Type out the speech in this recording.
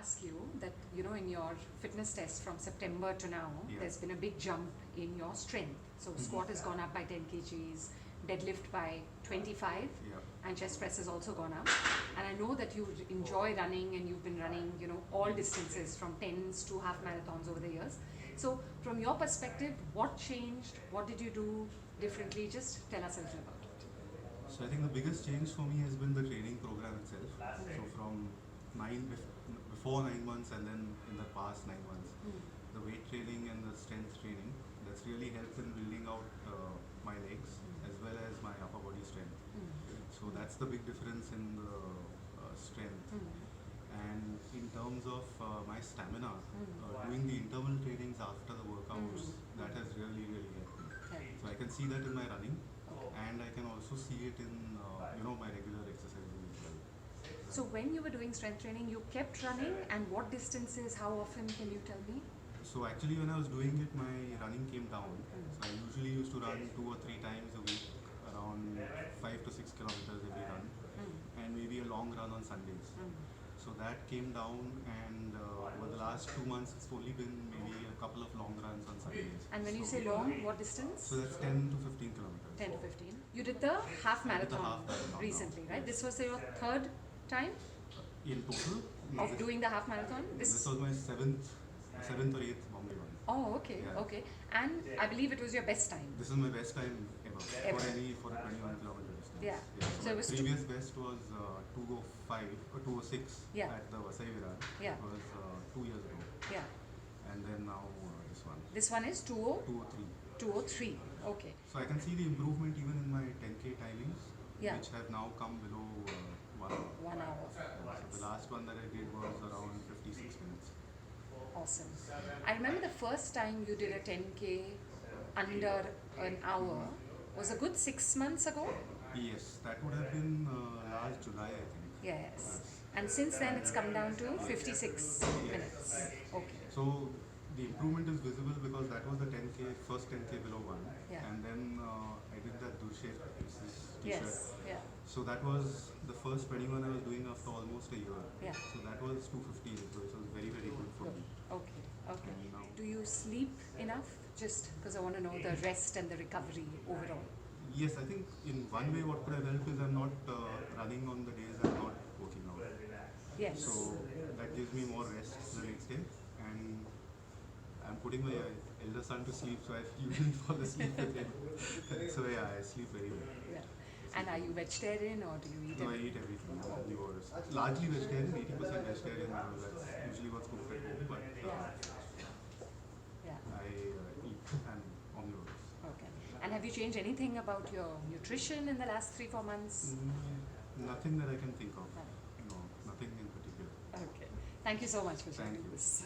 ask you that, in your fitness test from September to now, Yeah. there's been a big jump in your strength. So squat has gone up by 10 kgs, deadlift by 25, Yeah. and chest press has also gone up. And I know that you enjoy running, and you've been running, all distances from 10s to half marathons over the years. So from your perspective, what changed? What did you do differently? Just tell us a little about it. So I think the biggest change for me has been the training program itself. So from before 9 months and then in the past 9 months, the weight training and the strength training, that's really helped in building out my legs as well as my upper body strength. So that's the big difference in the strength. And in terms of my stamina, doing the interval trainings after the workouts, that has really helped me. So I can see that in my running, and I can also see it in my regular exercises as well. So when you were doing strength training, you kept running, and what distances, how often, can you tell me? So actually when I was doing it, my running came down. So I usually used to run 2 or 3 times a week, around 5 to 6 kilometers every run, and maybe a long run on Sundays. So that came down, and over the last 2 months it's only been maybe a couple of long runs on Sundays. And when you say long, what distance? So that's 10 to 15 kilometers. 10 to 15. You did the half marathon half marathon recently, now. right? Yes. This was your third time In total? of doing the half marathon? This was my seventh or eighth Bombay one. Oh, okay, Yeah. okay. And I believe it was your best time. This is my best time ever Ever. for a 21 kilometer distance. Yeah. So So it my was previous best was 205 or 206 Yeah. at the Vasai Virar. Yeah. It was 2 years ago. Yeah. And then now this one. This one is 203. 203. Okay. So I can see the improvement even in my 10k timings, Yeah. which have now come below 1 hour. 1 hour. So the last one that I did was around 56 minutes. Awesome. I remember the first time you did a 10k under an hour was a good 6 months ago. Yes, that would have been last July, I think. Yes. And since then it's come down to 56 minutes. Okay. So the improvement is visible because that was the first 10k below 1. Yeah. And then I did that Durshek t-shirt. Yes. Yeah. So that was the first 21 I was doing after almost a year. Yeah. So that was 215, so it was very good for me. Okay. Okay. And now, Do you sleep enough? Just because I want to know the rest and the recovery overall. yes, I think in one way what could have helped is I'm not running on the days I'm not working out. Yes. So that gives me more rest the next day, and I'm putting my elder son to sleep, so I usually fall asleep with him. So yeah, I sleep very well. Yeah. And are you vegetarian or do you eat No, I it? eat everything. I'm omnivorous. Largely vegetarian, 80% vegetarian. That's usually what's cooked at home, but Yeah. Yeah. I eat and omnivorous. Okay. And have you changed anything about your nutrition in the last 3-4 months? Nothing that I can think of. No, nothing in particular. Okay. Thank you so much for Thank sharing you. this.